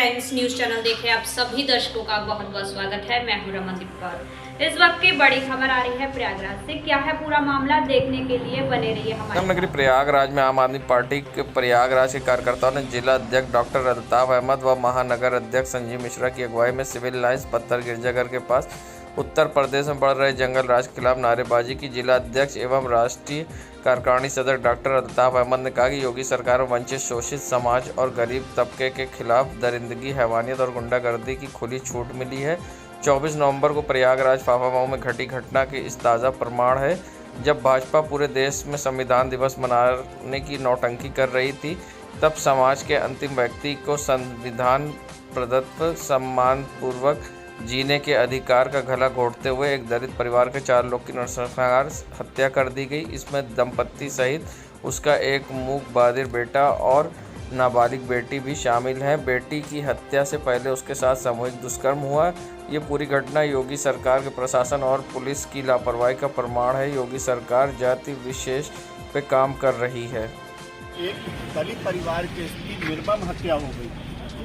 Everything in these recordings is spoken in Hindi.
टाइम्स न्यूज चैनल देख रहे आप सभी दर्शकों का बहुत बहुत स्वागत है। मैं हूं रमनदीप कौर। इस वक्त की बड़ी खबर आ रही है प्रयागराज से। क्या है पूरा मामला, देखने के लिए बने रहिए हमारे संगम नगरी प्रयागराज में आम आदमी पार्टी के प्रयागराज के कार्यकर्ताओं ने जिला अध्यक्ष डॉक्टर अल्ताफ अहमद व महानगर अध्यक्ष संजीव मिश्रा की अगुवाई में सिविल लाइन्स पत्थर गिरजाघर के पास उत्तर प्रदेश में बढ़ रहे जंगल राज के खिलाफ नारेबाजी की। जिला अध्यक्ष एवं राष्ट्रीय कार्यकारिणी सदस्य डॉक्टर अल्ताफ अहमद ने कहा कि योगी सरकार में वंचित, शोषित समाज और गरीब तबके के खिलाफ दरिंदगी, हैवानियत और गुंडागर्दी की खुली छूट मिली है। 24 नवंबर को प्रयागराज फाफामऊ में घटी घटना की इस ताज़ा प्रमाण है। जब भाजपा पूरे देश में संविधान दिवस मनाने की नौटंकी कर रही थी, तब समाज के अंतिम व्यक्ति को संविधान प्रदत्त सम्मानपूर्वक जीने के अधिकार का गला घोंटते हुए एक दलित परिवार के 4 लोग की नरसंहार हत्या कर दी गई। इसमें दंपत्ति सहित उसका एक मूक बधिर बेटा और नाबालिग बेटी भी शामिल है। बेटी की हत्या से पहले उसके साथ सामूहिक दुष्कर्म हुआ। ये पूरी घटना योगी सरकार के प्रशासन और पुलिस की लापरवाही का प्रमाण है। योगी सरकार जाति विशेष पे काम कर रही है। एक दलित परिवार के की निर्मम हत्या हो गई।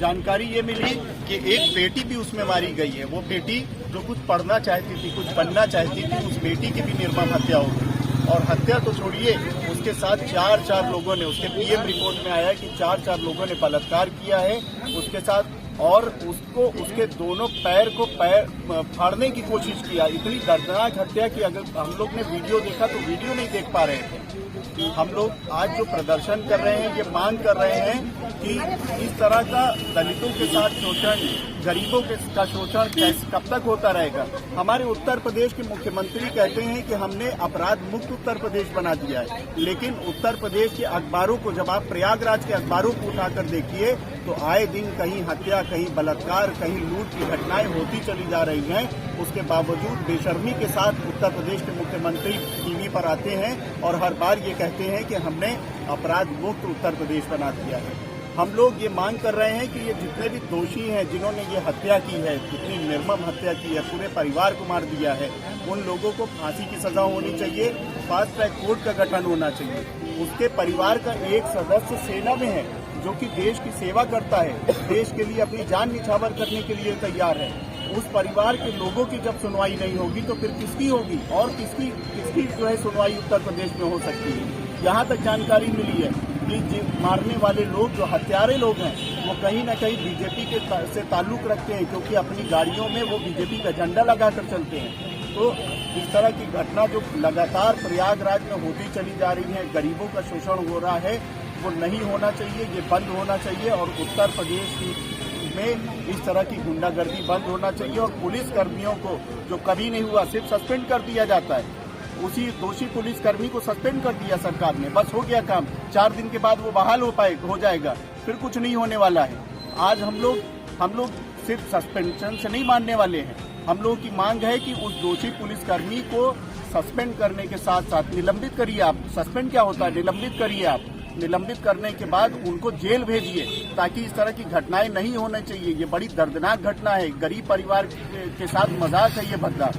जानकारी ये मिली कि एक बेटी भी उसमें मारी गई है। वो बेटी जो कुछ पढ़ना चाहती थी, कुछ बनना चाहती थी, उस बेटी की भी निर्मम हत्या हो गई। और हत्या तो छोड़िए, उसके साथ चार लोगों ने, उसके पीएम रिपोर्ट में आया कि 4 लोगों ने बलात्कार किया है उसके साथ, और उसको उसके दोनों पैर को फाड़ने की कोशिश किया। इतनी दर्दनाक हत्या कि अगर हम लोग ने वीडियो देखा तो वीडियो नहीं देख पा रहे थे। हम लोग आज जो प्रदर्शन कर रहे हैं, ये मांग कर रहे हैं कि इस तरह का दलितों के साथ शोषण, गरीबों का शोषण कब तक होता रहेगा। हमारे उत्तर प्रदेश के मुख्यमंत्री कहते हैं कि हमने अपराध मुक्त उत्तर प्रदेश बना दिया है, लेकिन उत्तर प्रदेश के अखबारों को, जब आप प्रयागराज के अखबारों को उठाकर देखिए तो आए दिन कहीं हत्या, कहीं बलात्कार, कहीं लूट की घटनाएं होती चली जा रही हैं। उसके बावजूद बेशर्मी के साथ उत्तर प्रदेश के मुख्यमंत्री टीवी पर आते हैं और हर बार ये कहते हैं कि हमने अपराध मुक्त उत्तर प्रदेश बना दिया है। हम लोग ये मांग कर रहे हैं कि ये जितने भी दोषी हैं, जिन्होंने ये हत्या की है, जितनी निर्मम हत्या की है, पूरे परिवार को मार दिया है, उन लोगों को फांसी की सजा होनी चाहिए, फास्ट ट्रैक कोर्ट का गठन होना चाहिए। उसके परिवार का एक सदस्य सेना में है जो कि देश की सेवा करता है, देश के लिए अपनी जान निछावर करने के लिए तैयार है। उस परिवार के लोगों की जब सुनवाई नहीं होगी तो फिर किसकी होगी, और किसकी जो है सुनवाई उत्तर प्रदेश में हो सकती है। यहाँ तक जानकारी मिली है कि मारने वाले लोग, जो हत्यारे लोग हैं, वो कहीं न कहीं बीजेपी से ताल्लुक रखते हैं, क्योंकि अपनी गाड़ियों में वो बीजेपी का झंडा लगाकर चलते हैं। तो इस तरह की घटना जो लगातार प्रयागराज में होती चली जा रही है, गरीबों का शोषण हो रहा है, वो नहीं होना चाहिए, ये बंद होना चाहिए। और उत्तर प्रदेश में इस तरह की गुंडागर्दी बंद होना चाहिए। और पुलिस कर्मियों को, जो कभी नहीं हुआ, सिर्फ सस्पेंड कर दिया जाता है। उसी दोषी पुलिसकर्मी को सस्पेंड कर दिया सरकार ने, बस हो गया काम। 4 दिन के बाद वो बहाल हो जाएगा, फिर कुछ नहीं होने वाला है। आज हम लोग सिर्फ सस्पेंशन से नहीं मानने वाले हैं। हम लोगों की मांग है कि उस दोषी पुलिसकर्मी को सस्पेंड करने के साथ साथ निलंबित करिए। आप सस्पेंड क्या होता है, निलंबित करिए। आप निलंबित करने के बाद उनको जेल भेजिए, ताकि इस तरह की घटनाएं नहीं होने चाहिए। ये बड़ी दर्दनाक घटना है, गरीब परिवार के साथ मजाक है ये बदला।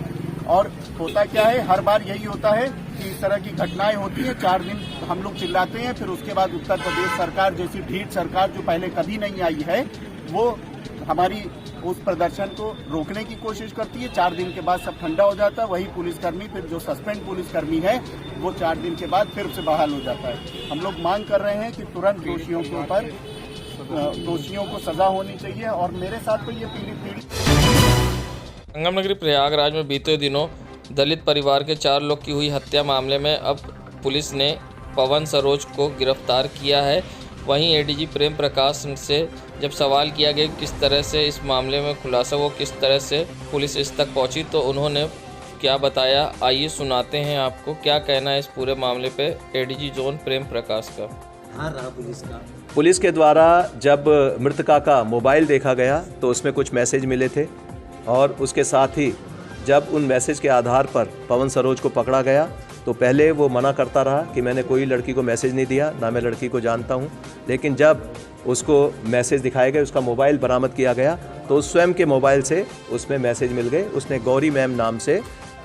और होता क्या है, हर बार यही होता है कि इस तरह की घटनाएं होती हैं, 4 दिन हम लोग चिल्लाते हैं, फिर उसके बाद उत्तर प्रदेश सरकार जैसी ढीठ सरकार, जो पहले कभी नहीं आई है, वो हमारी उस प्रदर्शन को रोकने की कोशिश करती है। 4 दिन के बाद सब ठंडा हो जाता है। वही पुलिसकर्मी, फिर जो सस्पेंड पुलिसकर्मी है, वो 4 दिन के बाद फिर से बहाल हो जाता है। हम लोग मांग कर रहे हैं कि तुरंत दोषियों को सजा होनी चाहिए। और मेरे साथ तो ये पीड़ित संगम नगरी प्रयागराज में बीते दिनों दलित परिवार के 4 लोग की हुई हत्या मामले में अब पुलिस ने पवन सरोज को गिरफ्तार किया है। वहीं एडीजी प्रेम प्रकाश से जब सवाल किया गया किस तरह से इस मामले में खुलासा, वो किस तरह से पुलिस इस तक पहुंची, तो उन्होंने क्या बताया, आइए सुनाते हैं आपको। क्या कहना है इस पूरे मामले पे एडीजी जोन प्रेम प्रकाश का। हाँ रहा पुलिस के द्वारा जब मृतका का मोबाइल देखा गया तो उसमें कुछ मैसेज मिले थे, और उसके साथ ही जब उन मैसेज के आधार पर पवन सरोज को पकड़ा गया तो पहले वो मना करता रहा कि मैंने कोई लड़की को मैसेज नहीं दिया, ना मैं लड़की को जानता हूँ। लेकिन जब उसको मैसेज दिखाए गए, उसका मोबाइल बरामद किया गया, तो स्वयं के मोबाइल से उसमें मैसेज मिल गए। उसने गौरी मैम नाम से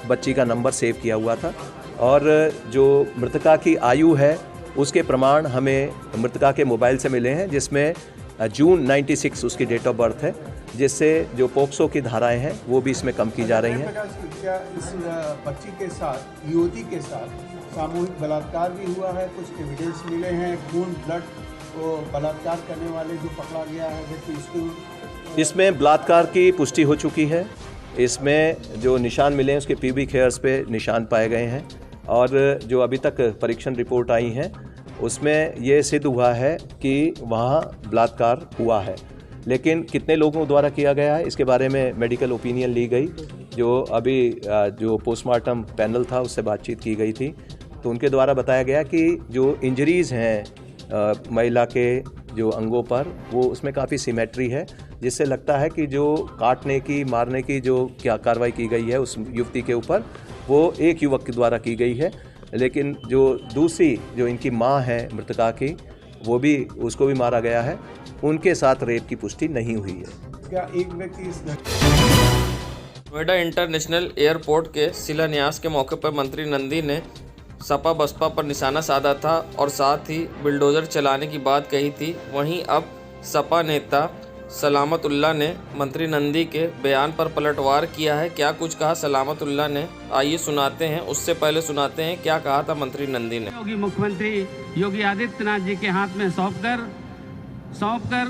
बच्ची का नंबर सेव किया हुआ था, और जो मृतका की आयु है उसके प्रमाण हमें मृतका के मोबाइल से मिले हैं, जिसमें जून 96 उसकी डेट ऑफ बर्थ है, जिससे जो पोक्सो की धाराएं हैं वो भी इसमें कम की जा रही हैं। क्या इस बच्ची के साथ, युवती के साथ सामूहिक बलात्कार भी हुआ है? कुछ एविडेंस मिले हैं, खून, ब्लड, वो बलात्कार करने वाले जो पकड़ा गया है व्यक्ति, इसमें बलात्कार की पुष्टि हो चुकी है। इसमें जो निशान मिले हैं उसके प्यूबिक हेयर्स पे निशान पाए गए हैं, और जो अभी तक परीक्षण रिपोर्ट आई हैं उसमें ये सिद्ध हुआ है कि वहाँ बलात्कार हुआ है। लेकिन कितने लोगों द्वारा किया गया है इसके बारे में मेडिकल ओपिनियन ली गई। जो अभी जो पोस्टमार्टम पैनल था उससे बातचीत की गई थी, तो उनके द्वारा बताया गया कि जो इंजरीज़ हैं महिला के जो अंगों पर, वो उसमें काफ़ी सिमेट्री है, जिससे लगता है कि जो काटने की, मारने की जो क्या कार्रवाई की गई है उस युवती के ऊपर, वो एक युवक के द्वारा की गई है। लेकिन जो दूसरी जो इनकी माँ है मृतका की, वो भी, उसको भी मारा गया है, उनके साथ रेप की पुष्टि नहीं हुई है। क्या एक व्यक्ति इस नोएडा इंटरनेशनल एयरपोर्ट के शिलान्यास के मौके पर मंत्री नंदी ने सपा बसपा पर निशाना साधा था और साथ ही बुलडोजर चलाने की बात कही थी। वहीं अब सपा नेता सलामतुल्लाह ने मंत्री नंदी के बयान पर पलटवार किया है। क्या कुछ कहा सलामतुल्लाह ने, आइए सुनाते हैं। उससे पहले सुनाते हैं क्या कहा था मंत्री नंदी ने। योगी मुख्यमंत्री योगी आदित्यनाथ जी के हाथ में सौंपकर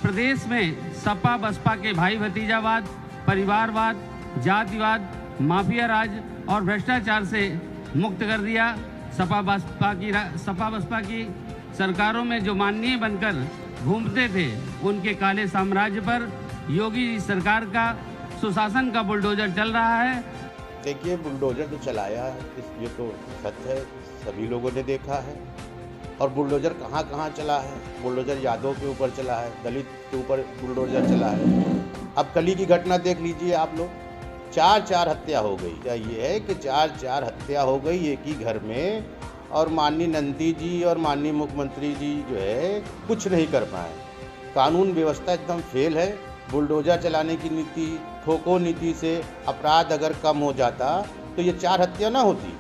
प्रदेश में सपा बसपा के भाई भतीजावाद, परिवारवाद, जातिवाद, माफिया राज और भ्रष्टाचार से मुक्त कर दिया। सपा बसपा की सरकारों में जो माननीय बनकर घूमते थे, उनके काले साम्राज्य पर योगी जी सरकार का सुशासन का बुलडोजर चल रहा है। देखिए, बुलडोजर तो चलाया है, ये तो सत्य है, सभी लोगों ने देखा है। और बुलडोजर कहाँ कहाँ चला है? बुलडोजर यादव के ऊपर चला है, दलित के ऊपर बुलडोजर चला है। अब कल की घटना देख लीजिए आप लोग, 4 हत्या हो गई। क्या ये है कि 4 हत्या हो गई एक ही घर में, और माननीय नंदी जी और माननीय मुख्यमंत्री जी जो है कुछ नहीं कर पाए। कानून व्यवस्था एकदम फेल है। बुलडोजर चलाने की नीति, ठोको नीति से अपराध अगर कम हो जाता तो ये 4 हत्या ना होती।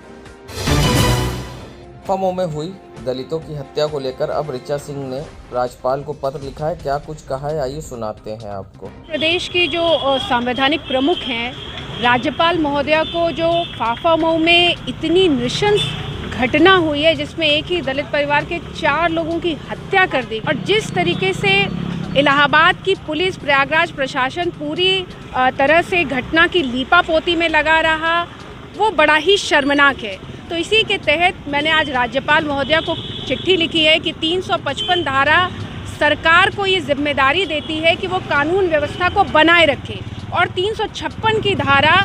फमों में हुई दलितों की हत्या को लेकर अब ऋचा सिंह ने राज्यपाल को पत्र लिखा है। क्या कुछ कहा है, आइए सुनाते हैं आपको। प्रदेश की जो संवैधानिक प्रमुख हैं, राज्यपाल महोदया को जो फाफामऊ में इतनी नृशंस घटना हुई है, जिसमें एक ही दलित परिवार के 4 लोगों की हत्या कर दी, और जिस तरीके से इलाहाबाद की पुलिस, प्रयागराज प्रशासन पूरी तरह से घटना की लीपापोती में लगा रहा, वो बड़ा ही शर्मनाक है। तो इसी के तहत मैंने आज राज्यपाल महोदया को चिट्ठी लिखी है कि 355 धारा सरकार को ये जिम्मेदारी देती है कि वो कानून व्यवस्था को बनाए रखे, और 356 की धारा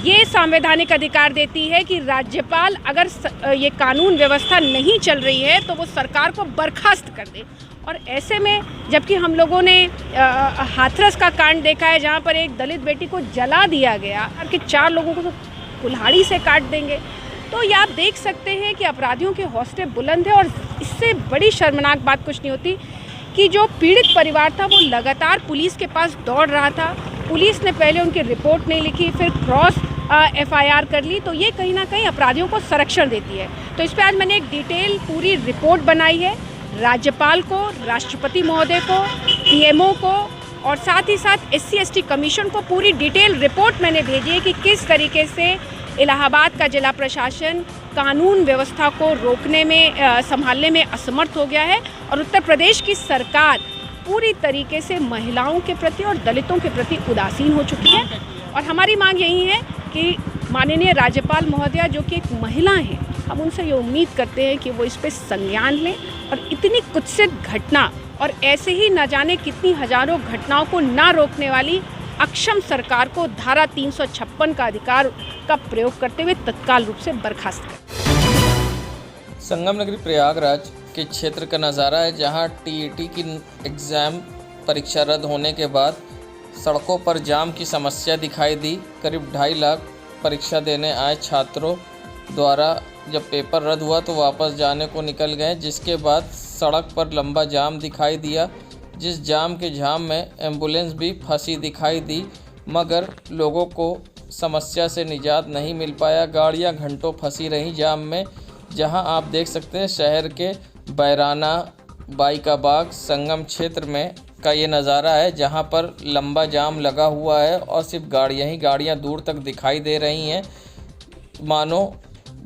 ये संवैधानिक अधिकार देती है कि राज्यपाल अगर ये कानून व्यवस्था नहीं चल रही है तो वो सरकार को बर्खास्त कर दे। और ऐसे में जबकि हम लोगों ने हाथरस का कांड देखा है, जहाँ पर एक दलित बेटी को जला दिया गया, कि 4 लोगों को तो कुल्हाड़ी से काट देंगे, तो ये आप देख सकते हैं कि अपराधियों के हौसले बुलंद है। और इससे बड़ी शर्मनाक बात कुछ नहीं होती कि जो पीड़ित परिवार था वो लगातार पुलिस के पास दौड़ रहा था। पुलिस ने पहले उनकी रिपोर्ट नहीं लिखी, फिर क्रॉस FIR कर ली, तो ये कहीं ना कहीं अपराधियों को संरक्षण देती है। तो इस पर आज मैंने एक डिटेल पूरी रिपोर्ट बनाई है, राज्यपाल को, राष्ट्रपति महोदय को, PMO को, और साथ ही साथ SC/ST कमीशन को पूरी डिटेल रिपोर्ट मैंने भेजी है कि किस तरीके से इलाहाबाद का जिला प्रशासन कानून व्यवस्था को रोकने में, संभालने में असमर्थ हो गया है, और उत्तर प्रदेश की सरकार पूरी तरीके से महिलाओं के प्रति और दलितों के प्रति उदासीन हो चुकी है। और हमारी मांग यही है कि माननीय राज्यपाल महोदया, जो कि एक महिला हैं, हम उनसे ये उम्मीद करते हैं कि वो इस पर संज्ञान लें, और इतनी कुत्सित घटना और ऐसे ही न जाने कितनी हजारों घटनाओं को ना रोकने वाली अक्षम सरकार को धारा 356 का अधिकार का प्रयोग करते हुए तत्काल रूप से बर्खास्त करें। संगम नगरी प्रयागराज के क्षेत्र का नज़ारा है, जहां TET की एग्ज़ाम परीक्षा रद्द होने के बाद सड़कों पर जाम की समस्या दिखाई दी। करीब 2.5 लाख परीक्षा देने आए छात्रों द्वारा जब पेपर रद्द हुआ तो वापस जाने को निकल गए, जिसके बाद सड़क पर लंबा जाम दिखाई दिया। जिस जाम के झाम में एम्बुलेंस भी फंसी दिखाई दी, मगर लोगों को समस्या से निजात नहीं मिल पाया। गाड़ियां घंटों फंसी रहीं जाम में, जहां आप देख सकते हैं शहर के बैराना, बाई का बाग संगम क्षेत्र में का ये नज़ारा है, जहां पर लंबा जाम लगा हुआ है और सिर्फ गाड़ियां दूर तक दिखाई दे रही हैं, मानो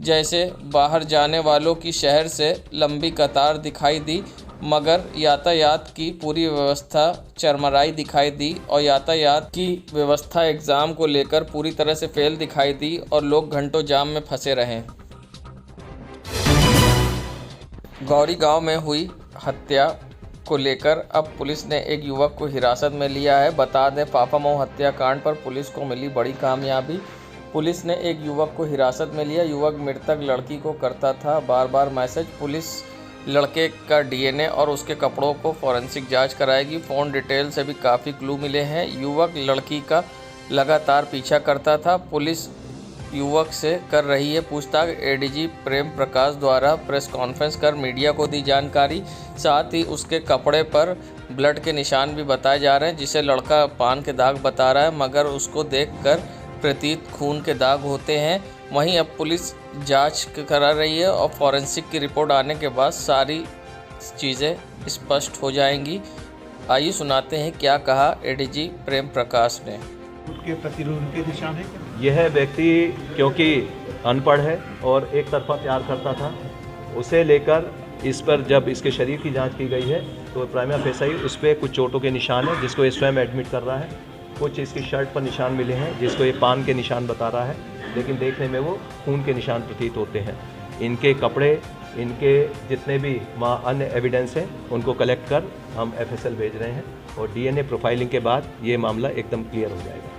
जैसे बाहर जाने वालों की शहर से लंबी कतार दिखाई दी, मगर यातायात की पूरी व्यवस्था चरमराई दिखाई दी और यातायात की व्यवस्था एग्ज़ाम को लेकर पूरी तरह से फेल दिखाई दी और लोग घंटों जाम में फंसे रहे। गौरी गांव में हुई हत्या को लेकर अब पुलिस ने एक युवक को हिरासत में लिया है। बता दें, फाफामऊ हत्याकांड पर पुलिस को मिली बड़ी कामयाबी। पुलिस ने एक युवक को हिरासत में लिया। युवक मृतक लड़की को करता था बार बार मैसेज। पुलिस लड़के का डीएनए और उसके कपड़ों को फॉरेंसिक जांच कराएगी। फ़ोन डिटेल से भी काफ़ी क्लू मिले हैं। युवक लड़की का लगातार पीछा करता था। पुलिस युवक से कर रही है पूछताछ। एडीजी प्रेम प्रकाश द्वारा प्रेस कॉन्फ्रेंस कर मीडिया को दी जानकारी। साथ ही उसके कपड़े पर ब्लड के निशान भी बताए जा रहे हैं, जिसे लड़का पान के दाग बता रहा है, मगर उसको देखकर प्रतीत खून के दाग होते हैं। वहीं अब पुलिस जांच करा रही है और फॉरेंसिक की रिपोर्ट आने के बाद सारी चीज़ें स्पष्ट हो जाएंगी। आइए सुनाते हैं क्या कहा एडीजी प्रेम प्रकाश ने। उनके प्रतिरोध के निशान है। यह व्यक्ति क्योंकि अनपढ़ है और एक तरफा प्यार करता था, उसे लेकर इस पर जब इसके शरीर की जांच की गई है तो प्राइमा फेसाई उस पर कुछ चोटों के निशान है, जिसको ये स्वयं एडमिट कर रहा है। कुछ इसकी शर्ट पर निशान मिले हैं, जिसको ये पान के निशान बता रहा है, लेकिन देखने में वो खून के निशान प्रतीत होते हैं। इनके कपड़े, इनके जितने भी वहाँ अन्य एविडेंस हैं, उनको कलेक्ट कर हम एफएसएल भेज रहे हैं और डीएनए प्रोफाइलिंग के बाद ये मामला एकदम क्लियर हो जाएगा।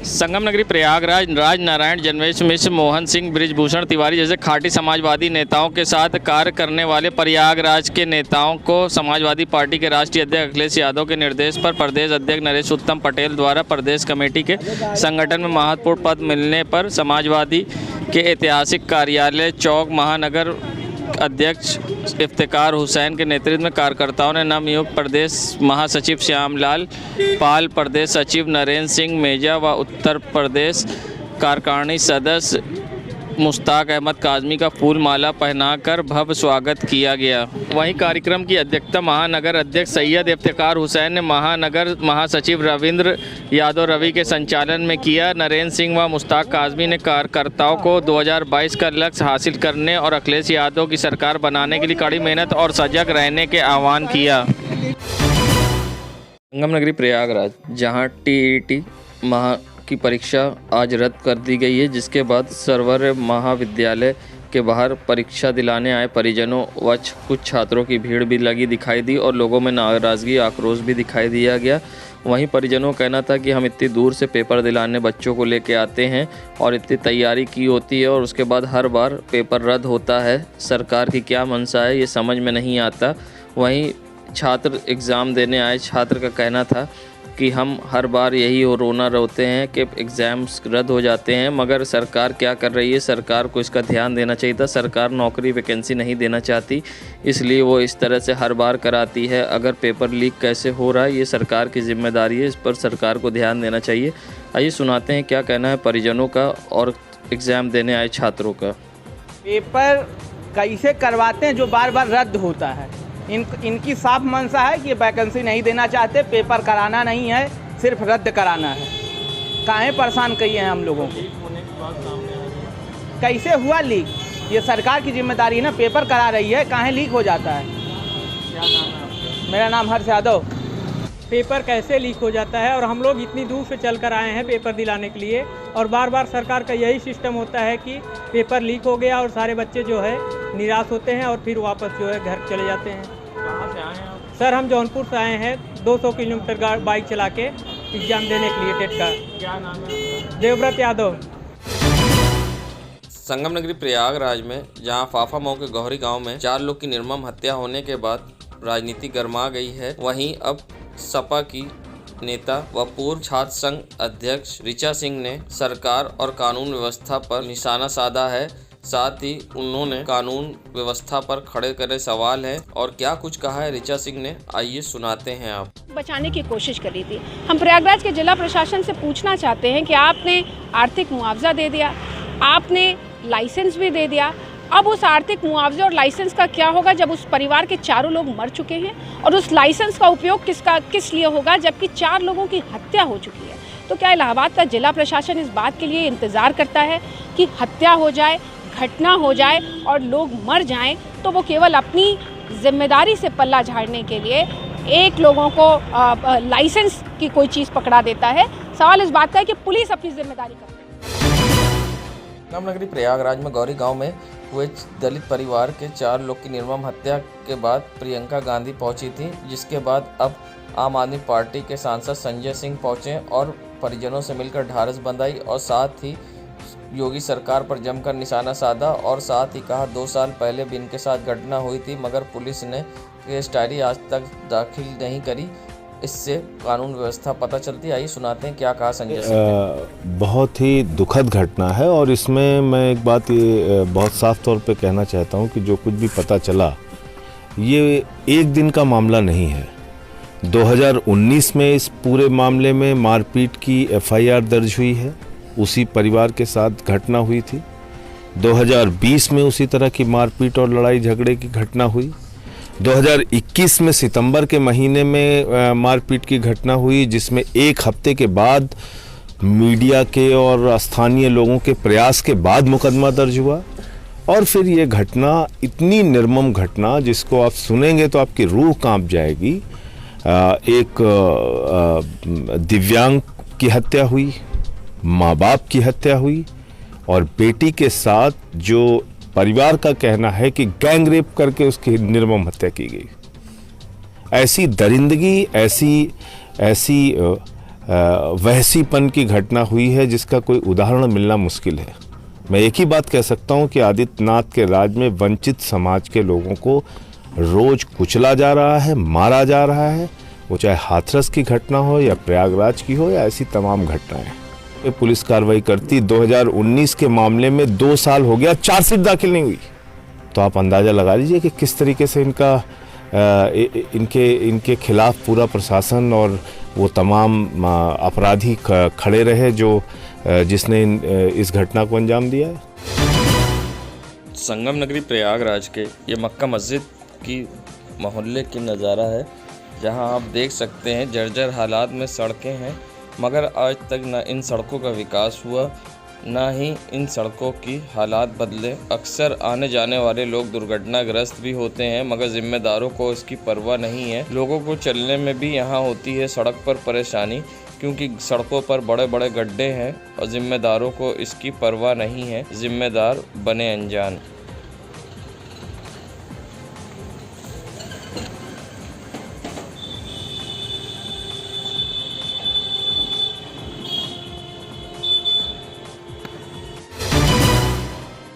संगम नगरी प्रयागराज राज नारायण जन्मेश मिश्र, मोहन सिंह, बृजभूषण तिवारी जैसे खाटी समाजवादी नेताओं के साथ कार्य करने वाले प्रयागराज के नेताओं को समाजवादी पार्टी के राष्ट्रीय अध्यक्ष अखिलेश यादव के निर्देश पर प्रदेश अध्यक्ष नरेश उत्तम पटेल द्वारा प्रदेश कमेटी के संगठन में महत्वपूर्ण पद मिलने पर समाजवादी के ऐतिहासिक कार्यालय चौक महानगर अध्यक्ष इफ्तिकार हुसैन के नेतृत्व में कार्यकर्ताओं ने नवनियुक्त प्रदेश महासचिव श्यामलाल पाल, प्रदेश सचिव नरेंद्र सिंह मेजा व उत्तर प्रदेश कार्यकारिणी सदस्य मुश्ताक अहमद काजमी का फूल माला पहनाकर भव्य स्वागत किया गया। वहीं कार्यक्रम की अध्यक्षता महानगर अध्यक्ष सैयद इफ्तिकार हुसैन ने महानगर महासचिव रविंद्र यादव रवि के संचालन में किया। नरेंद्र सिंह व मुश्ताक काजमी ने कार्यकर्ताओं को 2022 का लक्ष्य हासिल करने और अखिलेश यादव की सरकार बनाने के लिए कड़ी मेहनत और सजग रहने के आह्वान किया। संगम नगरी प्रयागराज, जहां टीईटी की परीक्षा आज रद्द कर दी गई है, जिसके बाद सर्वर महाविद्यालय के बाहर परीक्षा दिलाने आए परिजनों व कुछ छात्रों की भीड़ भी लगी दिखाई दी और लोगों में नाराज़गी आक्रोश भी दिखाई दिया गया। वहीं परिजनों का कहना था कि हम इतनी दूर से पेपर दिलाने बच्चों को लेके आते हैं और इतनी तैयारी की होती है और उसके बाद हर बार पेपर रद्द होता है। सरकार की क्या मंशा है ये समझ में नहीं आता। वहीं छात्र एग्ज़ाम देने आए छात्र का कहना था कि हम हर बार यही रोना रोते हैं कि एग्ज़ाम्स रद्द हो जाते हैं, मगर सरकार क्या कर रही है, सरकार को इसका ध्यान देना चाहिए था। सरकार नौकरी वैकेंसी नहीं देना चाहती, इसलिए वो इस तरह से हर बार कराती है। अगर पेपर लीक कैसे हो रहा है ये सरकार की जिम्मेदारी है, इस पर सरकार को ध्यान देना चाहिए। आइए सुनाते हैं क्या कहना है परिजनों का और एग्ज़ाम देने आए छात्रों का। पेपर कैसे करवाते हैं जो बार बार रद्द होता है। इनकी साफ मंशा है कि वैकेंसी नहीं देना चाहते, पेपर कराना नहीं है, सिर्फ रद्द कराना है। काहे परेशान किए हैं हम लोगों को। कैसे हुआ लीक, ये सरकार की जिम्मेदारी है ना, पेपर करा रही है, काहे लीक हो जाता है। क्या नाम है? मेरा नाम हर्ष यादव। पेपर कैसे लीक हो जाता है और हम लोग इतनी दूर से चलकर आए हैं पेपर दिलाने के लिए और बार बार सरकार का यही सिस्टम होता है कि पेपर लीक हो गया और सारे बच्चे जो है निराश होते हैं और फिर वापस जो है घर चले जाते हैं। कहाँ से आए हैं आप? सर हम जौनपुर से आए हैं 200 किलोमीटर बाइक चला के एग्ज़ाम देने के लिए टेट का। क्या नाम है? देवव्रत यादव। संगम नगरी प्रयागराज में जहां फाफामऊ के गौरी गांव में 4 लोग की निर्मम हत्या होने के बाद राजनीति गर्मा गई है, वहीं अब सपा की नेता व पूर्व छात्र संघ अध्यक्ष ऋचा सिंह ने सरकार और कानून व्यवस्था पर निशाना साधा है। साथ ही उन्होंने कानून व्यवस्था पर खड़े करे सवाल है और क्या कुछ कहा है ऋचा सिंह ने, आइए सुनाते हैं आप। बचाने की कोशिश करी थी। हम प्रयागराज के जिला प्रशासन से पूछना चाहते हैं कि आपने आर्थिक मुआवजा दे दिया, आपने लाइसेंस भी दे दिया, अब उस आर्थिक मुआवजे और लाइसेंस का क्या होगा जब उस परिवार के चारों लोग मर चुके हैं, और उस लाइसेंस का उपयोग किस लिए होगा जबकि 4 लोगों की हत्या हो चुकी है। तो क्या इलाहाबाद का जिला प्रशासन इस बात के लिए इंतज़ार करता है कि हत्या हो जाए, घटना हो जाए और लोग मर जाएं, तो वो केवल अपनी जिम्मेदारी से पल्ला झाड़ने के लिए एक लोगों को लाइसेंस की कोई चीज़ पकड़ा देता है? सवाल इस बात का है कि पुलिस अपनी जिम्मेदारी करती है। संगम नगरी प्रयागराज में गौरी गांव में हुए दलित परिवार के 4 लोग की निर्मम हत्या के बाद प्रियंका गांधी पहुंची थी, जिसके बाद अब आम आदमी पार्टी के सांसद संजय सिंह पहुंचे और परिजनों से मिलकर ढाढ़स बंधाई और साथ ही योगी सरकार पर जमकर निशाना साधा और साथ ही कहा 2 साल पहले भी इनके साथ घटना हुई थी मगर पुलिस ने केस डायरी आज तक दाखिल नहीं करी, इससे कानून व्यवस्था पता चलती है। आइए सुनाते हैं क्या कहा संजय सिंह। बहुत ही दुखद घटना है और इसमें मैं एक बात ये बहुत साफ तौर पे कहना चाहता हूँ कि जो कुछ भी पता चला ये एक दिन का मामला नहीं है। 2019 में इस पूरे मामले में मारपीट की FIR दर्ज हुई है, उसी परिवार के साथ घटना हुई थी। 2020 में उसी तरह की मारपीट और लड़ाई झगड़े की घटना हुई। 2021 में सितंबर के महीने में मारपीट की घटना हुई, जिसमें 1 हफ्ते के बाद मीडिया के और स्थानीय लोगों के प्रयास के बाद मुकदमा दर्ज हुआ। और फिर ये घटना इतनी निर्मम घटना जिसको आप सुनेंगे तो आपकी रूह कांप जाएगी। एक दिव्यांग की हत्या हुई, माँ बाप की हत्या हुई और बेटी के साथ जो परिवार का कहना है कि गैंग रेप करके उसकी निर्मम हत्या की गई। ऐसी दरिंदगी, ऐसी वहसीपन की घटना हुई है जिसका कोई उदाहरण मिलना मुश्किल है। मैं एक ही बात कह सकता हूं कि आदित्यनाथ के राज में वंचित समाज के लोगों को रोज कुचला जा रहा है, मारा जा रहा है, वो चाहे हाथरस की घटना हो या प्रयागराज की हो या ऐसी तमाम घटनाएं। पुलिस कार्रवाई करती। 2019 के मामले में 2 साल हो गया, चार्जशीट दाखिल नहीं हुई, तो आप अंदाज़ा लगा लीजिए कि किस तरीके से इनके खिलाफ पूरा प्रशासन और वो तमाम अपराधी खड़े रहे जिसने इस घटना को अंजाम दिया है। संगम नगरी प्रयागराज के ये मक्का मस्जिद की मोहल्ले की नज़ारा है, जहां आप देख सकते हैं जर्जर हालात में सड़कें हैं, मगर आज तक न इन सड़कों का विकास हुआ, ना ही इन सड़कों की हालात बदले। अक्सर आने जाने वाले लोग दुर्घटनाग्रस्त भी होते हैं, मगर जिम्मेदारों को इसकी परवाह नहीं है। लोगों को चलने में भी यहाँ होती है सड़क पर परेशानी, क्योंकि सड़कों पर बड़े बड़े गड्ढे हैं और जिम्मेदारों को इसकी परवाह नहीं है। जिम्मेदार बने अनजान।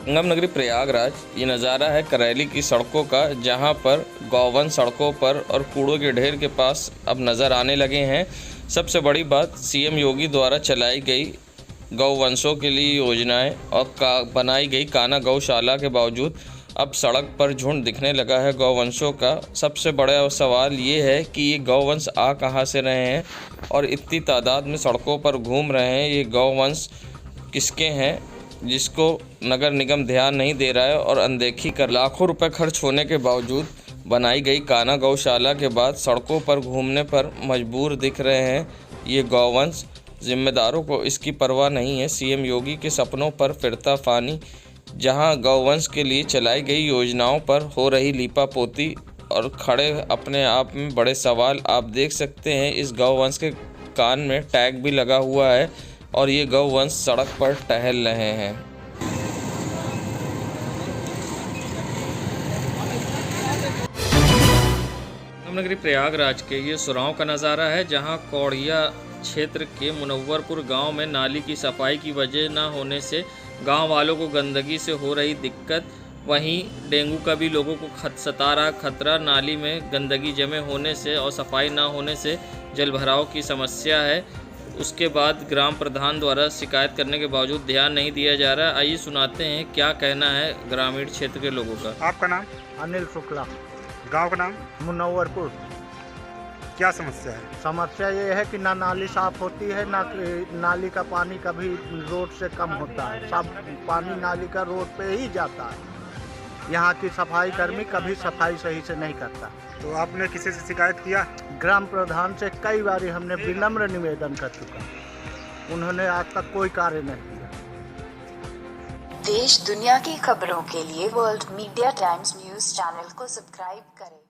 संगम नगरी प्रयागराज ये नज़ारा है करैली की सड़कों का, जहां पर गौवंश सड़कों पर और कूड़ों के ढेर के पास अब नज़र आने लगे हैं। सबसे बड़ी बात, सीएम योगी द्वारा चलाई गई गौवंशों के लिए योजनाएं और बनाई गई काना गौशाला के बावजूद अब सड़क पर झुंड दिखने लगा है गौवंशों का। सबसे बड़ा सवाल ये है कि ये गौवंश आ कहाँ से रहे हैं और इतनी तादाद में सड़कों पर घूम रहे हैं। ये गौवंश किसके हैं जिसको नगर निगम ध्यान नहीं दे रहा है और अनदेखी कर लाखों रुपए खर्च होने के बावजूद बनाई गई काना गौशाला के बाद सड़कों पर घूमने पर मजबूर दिख रहे हैं ये गौवंश। जिम्मेदारों को इसकी परवाह नहीं है। सीएम योगी के सपनों पर फिरता फानी, जहां गौवंश के लिए चलाई गई योजनाओं पर हो रही लीपापोती और खड़े अपने आप में बड़े सवाल। आप देख सकते हैं इस गौवंश के कान में टैग भी लगा हुआ है और ये गौवंश सड़क पर टहल रहे हैं। नगरी प्रयागराज के ये सुराव का नज़ारा है, जहां कौड़िया क्षेत्र के मुनव्वरपुर गांव में नाली की सफाई की वजह न होने से गांव वालों को गंदगी से हो रही दिक्कत, वहीं डेंगू का भी लोगों को सता रहा खतरा। नाली में गंदगी जमे होने से और सफाई ना होने से जलभराव की समस्या है। उसके बाद ग्राम प्रधान द्वारा शिकायत करने के बावजूद ध्यान नहीं दिया जा रहा। आइए सुनाते हैं क्या कहना है ग्रामीण क्षेत्र के लोगों का। आपका नाम? अनिल शुक्ला। गांव का नाम? मुनव्वरपुर। क्या समस्या है? समस्या ये है कि ना नाली साफ होती है, ना नाली का पानी कभी रोड से कम होता है। सब पानी नाली का रोड पे ही जाता है। यहाँ की सफाई कर्मी कभी सफाई सही से नहीं करता। तो आपने किसी से शिकायत किया? ग्राम प्रधान से कई बार हमने विनम्र निवेदन कर चुका, उन्होंने आज तक कोई कार्य नहीं किया। देश दुनिया की खबरों के लिए world media times news channel को सब्सक्राइब करें।